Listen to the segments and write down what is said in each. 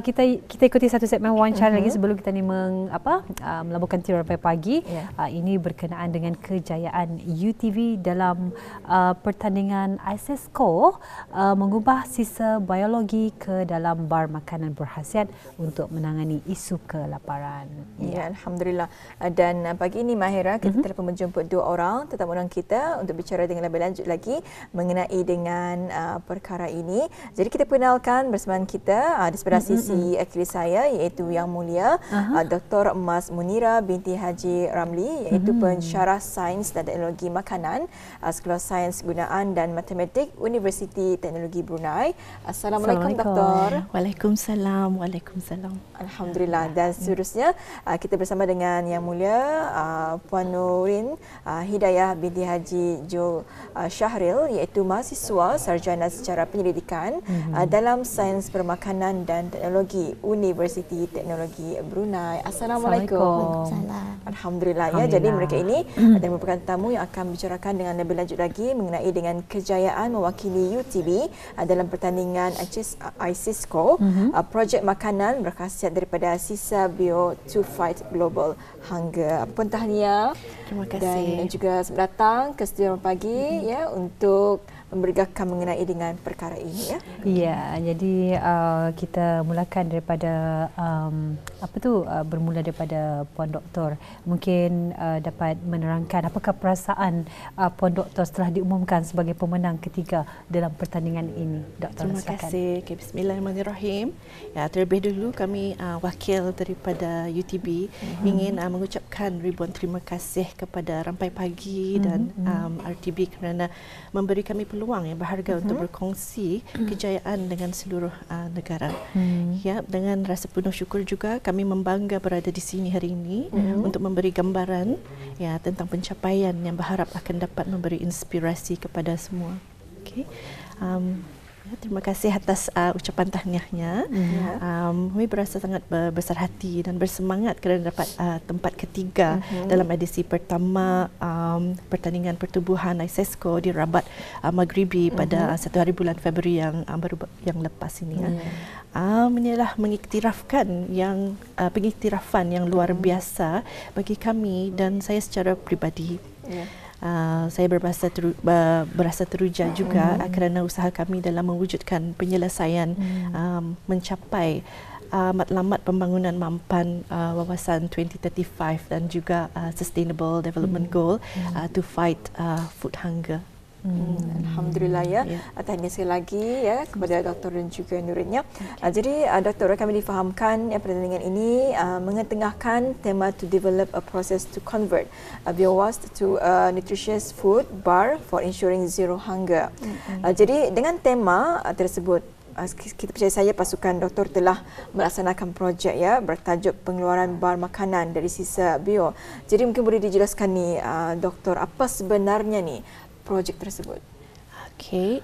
Kita ikuti satu segmen wawancara lagi sebelum kita ni melabuhkan tirai sampai pagi. Ini berkenaan dengan kejayaan UTV dalam pertandingan ISISCO mengubah sisa biologi ke dalam bar makanan berkhasiat untuk menangani isu kelaparan. Ya, Alhamdulillah. Dan pagi ini Mahira, kita telah menjemput dua orang tetamu undangan kita untuk bicara dengan lebih lanjut lagi mengenai dengan perkara ini. Jadi kita kenalkan bersama kita di sebelah sisi kiri saya iaitu Yang Mulia Dr. Mas Munira binti Haji Ramli, iaitu pensyarah Sains dan Teknologi Makanan Sekolah Sains Gunaan dan Matematik Universiti Teknologi Brunei. Assalamualaikum Doktor. Waalaikumsalam. Waalaikumsalam. Alhamdulillah. Dan seterusnya kita bersama dengan Yang Mulia Puan Nurin Hidayah binti Haji Jo Syahril, iaitu mahasiswa sarjana secara penyelidikan dalam Sains Permakanan dan Teknologi Universiti Teknologi Brunei. Assalamualaikum. Alhamdulillah. Ya, jadi mereka ini adalah merupakan tamu yang akan bicarakan dengan lebih lanjut lagi mengenai dengan kejayaan mewakili UTB dalam pertandingan ISISCO, projek makanan berkhasiat daripada sisa bio to fight global hunger. Tahniah. Terima kasih. Dan juga selamat datang ke studio pagi ya untuk memberitakan mengenai dengan perkara ini ya. Ya, jadi kita mulakan daripada bermula daripada Puan Doktor. Mungkin dapat menerangkan apakah perasaan Puan Doktor setelah diumumkan sebagai pemenang ketiga dalam pertandingan ini. Doktor, terima kasih. Okay, Bismillahirrahmanirrahim. Ya, terlebih dulu kami wakil daripada UTB ingin mengucapkan ribuan terima kasih kepada Rampai Pagi dan RTB kerana memberi kami peluang yang berharga untuk berkongsi kejayaan dengan seluruh negara. Ya, dengan rasa penuh syukur juga kami membangga berada di sini hari ini untuk memberi gambaran ya tentang pencapaian yang berharap akan dapat memberi inspirasi kepada semua. Okey. Terima kasih atas ucapan tahniahnya. Kami berasa sangat besar hati dan bersemangat kerana dapat tempat ketiga dalam edisi pertama pertandingan pertubuhan ISISCO di Rabat Maghribi pada 1 hari bulan Februari yang lepas ini. Inilah mengiktirafkan pengiktirafan yang luar biasa bagi kami dan saya secara peribadi. Saya berasa teruja juga kerana usaha kami dalam mewujudkan penyelesaian mencapai matlamat pembangunan mampan wawasan 2035 dan juga Sustainable Development Goal to fight food hunger. Alhamdulillah ya. Tahniah sekali lagi ya kepada Doktor dan juga Nurinnya. Jadi Doktor, kami difahamkan pertandingan ini mengetengahkan tema to develop a process to convert biowaste to nutritious food bar for ensuring zero hunger. Jadi dengan tema tersebut kita percaya saya pasukan doktor telah melaksanakan projek ya bertajuk pengeluaran bar makanan dari sisa bio. Jadi mungkin boleh dijelaskan ni Doktor, apa sebenarnya ni projek tersebut? Okey,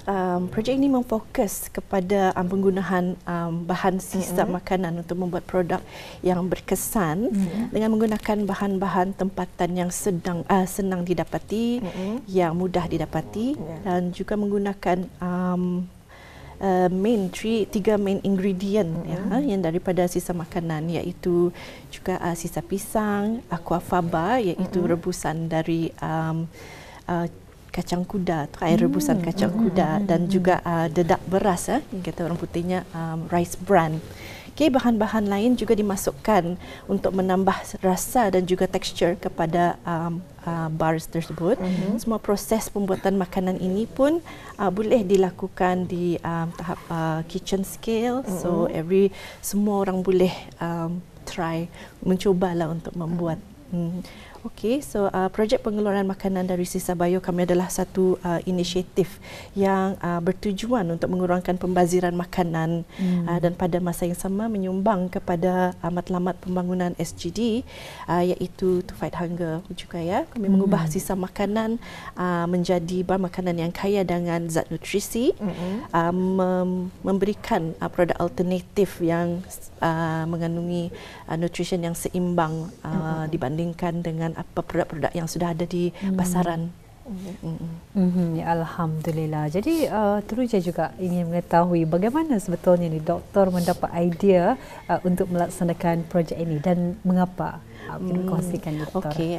projek ini memfokus kepada penggunaan bahan sisa makanan untuk membuat produk yang berkesan dengan menggunakan bahan-bahan tempatan yang senang didapati, yang mudah didapati dan juga menggunakan tiga main ingredient yang daripada sisa makanan, iaitu juga sisa pisang, aquafaba iaitu rebusan dari kacang kuda, air rebusan kacang kuda dan juga dedak beras yang kata orang putihnya rice bran. Okay, bahan-bahan lain juga dimasukkan untuk menambah rasa dan juga tekstur kepada bars tersebut. Semua proses pembuatan makanan ini pun boleh dilakukan di tahap kitchen scale. So semua orang boleh mencubalah untuk membuat. Okey, so projek pengeluaran makanan dari sisa bio kami adalah satu inisiatif yang bertujuan untuk mengurangkan pembaziran makanan dan pada masa yang sama menyumbang kepada matlamat pembangunan SGD iaitu to fight hunger juga ya. Kami mengubah sisa makanan menjadi bahan makanan yang kaya dengan zat nutrisi, memberikan produk alternatif yang mengandungi nutrition yang seimbang dibandingkan dengan apa produk-produk yang sudah ada di pasaran. Ya, Alhamdulillah. Jadi teruja juga ingin mengetahui bagaimana sebetulnya ni doktor mendapat idea untuk melaksanakan projek ini dan mengapa. Kita kongsikan doktor. Okey,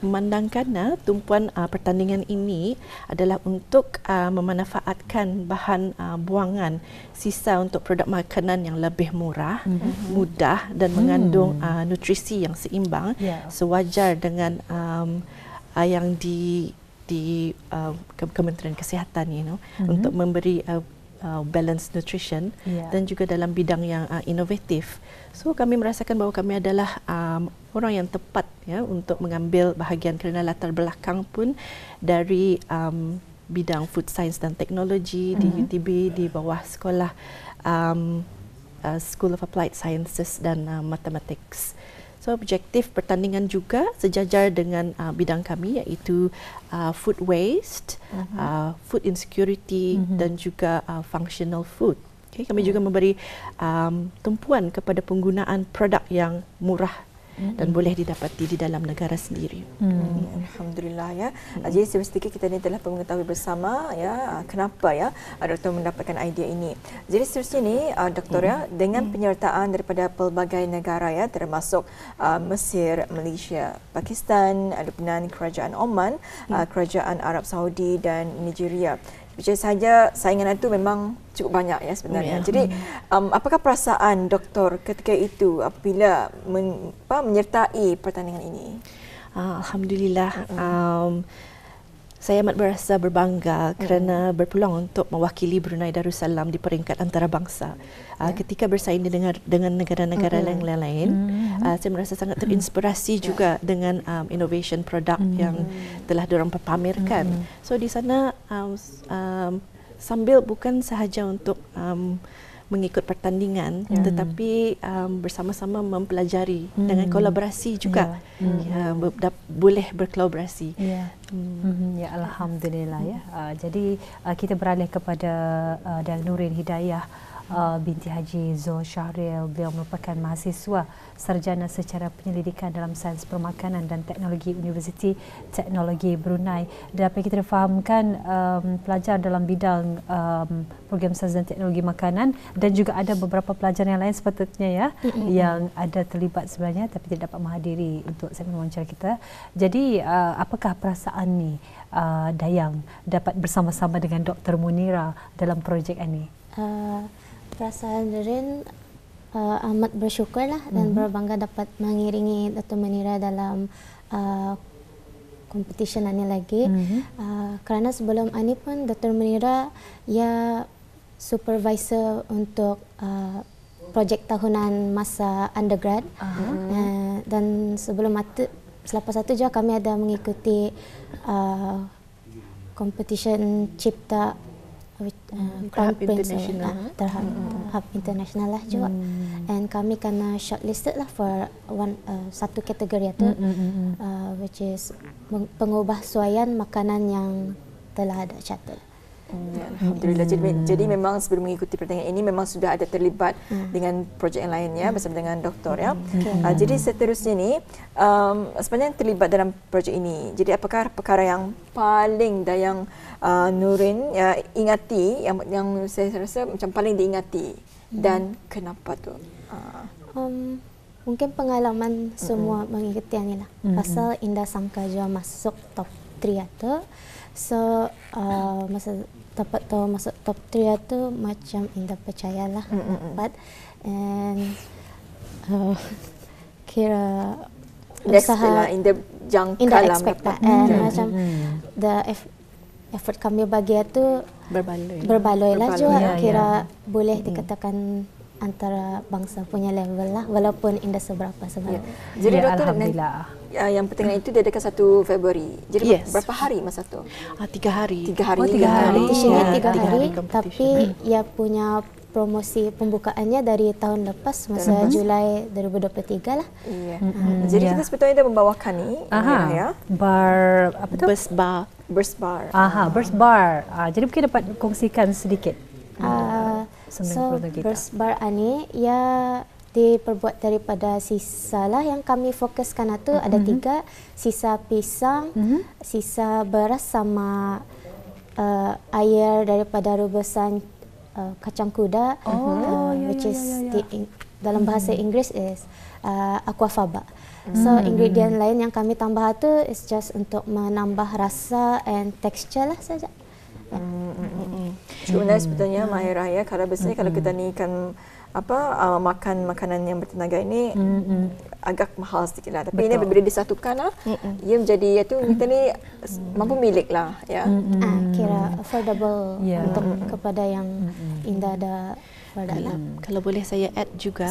memandangkan tumpuan pertandingan ini adalah untuk memanfaatkan bahan buangan sisa untuk produk makanan yang lebih murah, mudah dan mengandung nutrisi yang seimbang, sewajar dengan yang di Kementerian Kesihatan, untuk memberi balanced nutrition dan juga dalam bidang yang inovatif. So kami merasakan bahawa kami adalah orang yang tepat untuk mengambil bahagian kerana latar belakang pun dari bidang food science dan teknologi di UTB di bawah sekolah School of Applied Sciences dan Mathematics. So objektif pertandingan juga sejajar dengan bidang kami, iaitu food waste, food insecurity dan juga functional food. Okay, kami juga memberi tumpuan kepada penggunaan produk yang murah dan boleh didapati di dalam negara sendiri. Alhamdulillah ya. Jadi sedikit kita ni telah mengetahui bersama ya kenapa ya doktor mendapatkan idea ini. Jadi seterusnya ni doktor ya, dengan penyertaan daripada pelbagai negara ya, termasuk Mesir, Malaysia, Pakistan, Lebanon, Kerajaan Oman, Kerajaan Arab Saudi dan Nigeria. Macam saja saingan itu memang cukup banyak ya sebenarnya. Jadi apakah perasaan doktor ketika itu apabila menyertai pertandingan ini? Alhamdulillah. Saya amat berasa berbangga kerana berpeluang untuk mewakili Brunei Darussalam di peringkat antarabangsa. Ketika bersaing dengan negara-negara yang lain, saya merasa sangat terinspirasi juga dengan innovation produk yang telah diorang pamerkan. So di sana sambil bukan sahaja untuk mengikut pertandingan, tetapi bersama-sama mempelajari dengan kolaborasi juga, boleh berkolaborasi. Ya, Alhamdulillah ya. Jadi kita beralih kepada Dayang Nurin Hidayah binti Haji Zul Syahril. Beliau merupakan mahasiswa sarjana secara penyelidikan dalam sains permakanan dan teknologi Universiti Teknologi Brunei. Dan apa yang kita fahamkan, pelajar dalam bidang program sains dan teknologi makanan, dan juga ada beberapa pelajar yang lain sepatutnya ya yang ada terlibat sebenarnya tapi tidak dapat menghadiri untuk segmen wawancara kita. Jadi apakah perasaan ni Dayang dapat bersama-sama dengan Dr. Munira dalam projek ini? Perasaan Nurin amat bersyukurlah dan berbangga dapat mengiringi Dr. Munira dalam competition ini lagi. Kerana sebelum ini pun Dr. Munira ia supervisor untuk projek tahunan masa undergrad, dan selepas itu juga kami ada mengikuti competition tahap international, tahap international lah juga. And kami kena shortlisted lah for satu kategori itu, which is pengubahsuaian makanan yang telah ada catat. Alhamdulillah. Jadi memang sebelum mengikuti pertandingan ini memang sudah ada terlibat dengan projek yang lainnya bersama dengan doktor ya. Jadi seterusnya ni sebenarnya terlibat dalam projek ini. Jadi apakah perkara yang paling Dayang Nurin ingati, yang saya rasa macam paling diingati, dan kenapa tu? Mungkin pengalaman semua mengikuti ini lah. Pasal indah sangka juga masuk top 3 tu. So masa dapat tahu masuk top 3 tu macam indah percayalah dapat, and kira usaha indah jangka indah lah expect dapat. Macam the effort kami bagi tu berbaloi lah juga, kira boleh dikatakan antara bangsa punya level lah, walaupun indah seberapa sebenarnya. Jadi doktor, Alhamdulillah. Yang pertandingan itu diadakan 1 Februari. Jadi berapa hari masa tu? 3 hari. 3 hari. Competitionnya 3 hari, competition. tapi ia punya promosi pembukaannya dari tahun lepas masa Julai 2023 lah. Jadi kita sebetulnya dah membawakan ni ya. Bar apa tu? Burst bar. Burst bar. Jadi mungkin dapat kongsikan sedikit. So Burst bar ni ia diperbuat daripada sisa lah. Yang kami fokuskan itu ada 3, sisa pisang, sisa beras sama air daripada rebusan kacang kuda, which is dalam bahasa Inggeris is aquafaba. So ingredient lain yang kami tambah itu is just untuk menambah rasa and texture lah saja. Cukup nice sebetulnya Mahirah ya. Kalau biasanya kalau kita ni kan makan makanan yang bertenaga ini agak mahal sedikit lah. Tapi ini bila disatukan lah, ia menjadi itu kita ni mampu milik lah ya. Kira affordable untuk kepada yang Indah ada produk lah. Kalau boleh saya add juga,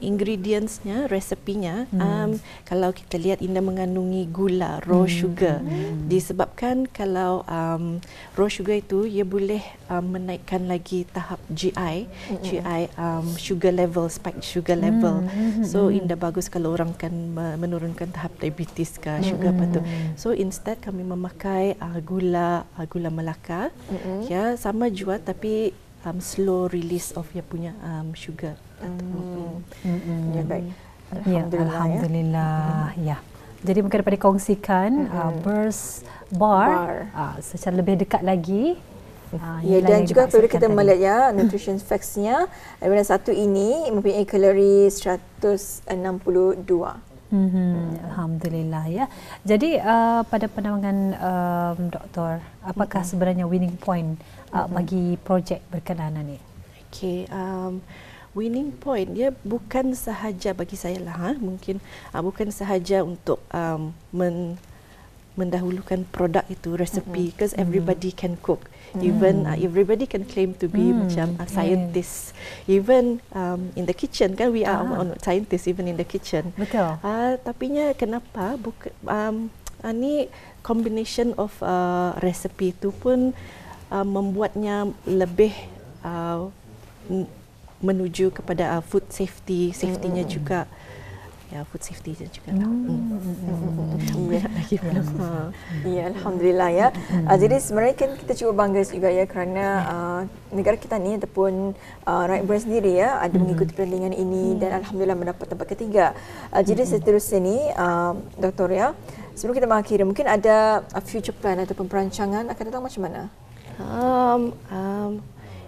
ingredientsnya, resepinya, kalau kita lihat Indah mengandungi gula, raw sugar. Disebabkan kalau raw sugar itu ia boleh menaikkan lagi tahap GI, sugar level, spike sugar level. So Indah bagus kalau orang kan menurunkan tahap diabetes ke sugar apa tu. So instead kami memakai gula Melaka, ya sama jua tapi slow release of dia punya sugar. Ya baik. Alhamdulillah. Ya. Jadi mungkin dapat dikongsikan Burst Bar secara lebih dekat lagi. Ya, dan juga perlu kita melihat ya nutrition facts-nya. Daripada satu ini mempunyai kalori 162. Alhamdulillah ya. Jadi pada pandangan doktor, apakah sebenarnya winning point bagi projek berkenaan ini? Okay, winning point dia bukan sahaja bagi saya lah, mungkin bukan sahaja untuk mendahulukan produk itu, resepi, because everybody can cook. Even everybody can claim to be macam a scientist. Even in the kitchen kan, we are scientists even in the kitchen. Betul. Tapinya kenapa ni combination of recipe itu pun membuatnya lebih menuju kepada food safety-nya juga. Ya, food safety juga. Ya, alhamdulillah ya. Jadi sebenarnya kan kita cukup bangga juga ya kerana negara kita ni ataupun rakyat Brunei sendiri ya ada mengikuti pertandingan ini dan alhamdulillah mendapat tempat ketiga. Jadi seterusnya ni Doktor ya, sebelum kita mengakhiri mungkin ada future plan ataupun perancangan akan datang macam mana?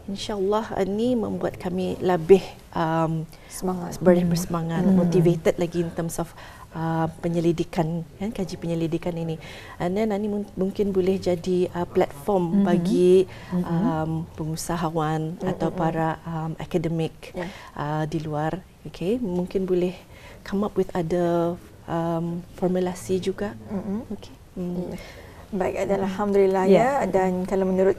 InsyaAllah ini membuat kami lebih bersemangat, motivated lagi in terms of penyelidikan, kan, kaji penyelidikan ini. And then ini mungkin boleh jadi platform bagi pengusahawan atau para akademik di luar. Okay, mungkin boleh come up with other formulasi juga. Okay. Baik, alhamdulillah ya. Dan kalau menurut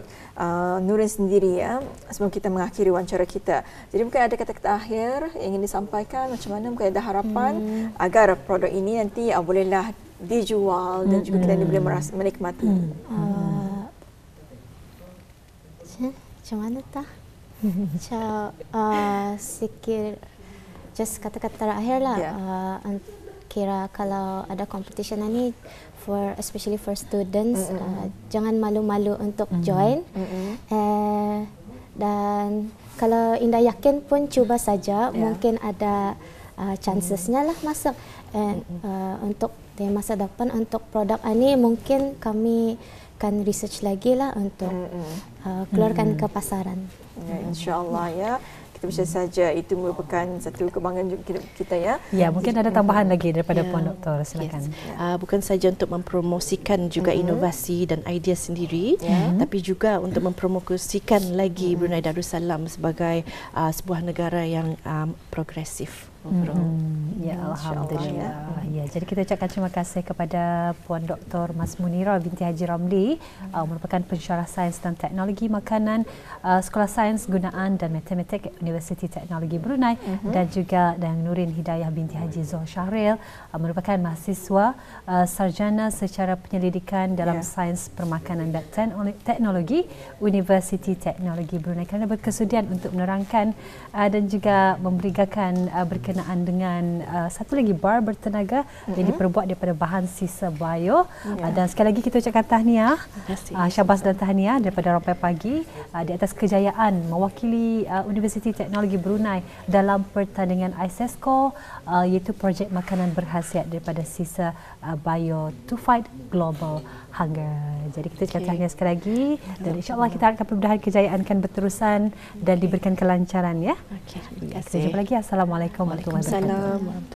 Nurin sendiri ya, sebelum kita mengakhiri wawancara kita, jadi mungkin ada kata-kata akhir yang ingin disampaikan, macam mana mungkin ada harapan agar produk ini nanti bolehlah dijual dan juga kita boleh menikmati. Macam mana tah? Sikit just kata-kata terakhir lah. Kira kalau ada competition ni, especially for students, jangan malu-malu untuk join. Dan kalau Indah yakin pun cuba saja, mungkin ada chancesnya lah masuk. Untuk di masa depan untuk produk ini mungkin kami akan research lagi lah untuk keluarkan ke pasaran. Ya, InsyaAllah ya. Kita bisa saja itu merupakan satu kebanggaan kita ya. Ya, mungkin ada tambahan lagi daripada Puan Doktor, silakan. Bukan saja untuk mempromosikan juga inovasi dan idea sendiri, tapi juga untuk mempromosikan lagi Brunei Darussalam sebagai sebuah negara yang progresif. Ya, alhamdulillah. Ya, jadi kita ucapkan terima kasih kepada Puan Dr. Mas Munirah binti Haji Ramli, merupakan pensyarah sains dan teknologi makanan Sekolah Sains Gunaan dan Matematik Universiti Teknologi Brunei, dan juga dan Nurin Hidayah binti Haji Zul Syahril, merupakan mahasiswa sarjana secara penyelidikan dalam sains permakanan dan teknologi Universiti Teknologi Brunei, kerana berkesudian untuk menerangkan dan juga memberikan berkenaan dengan satu lagi bar bertenaga yang diperbuat daripada bahan sisa bio. Dan sekali lagi kita ucapkan tahniah, syabas dan tahniah daripada Rampai Pagi di atas kejayaan mewakili Universiti Teknologi Brunei dalam pertandingan ISESCO iaitu projek makanan berkhasiat daripada Sisa Bio to Fight Global Hunger. Jadi kita cakap sekali lagi dan insya-Allah kita harapkan kemudahan kejayaan akan berterusan dan diberikan kelancaran ya. Okey, terima Kita kasih. jumpa lagi. Assalamualaikum warahmatullahi wabarakatuh. Waalaikumsalam.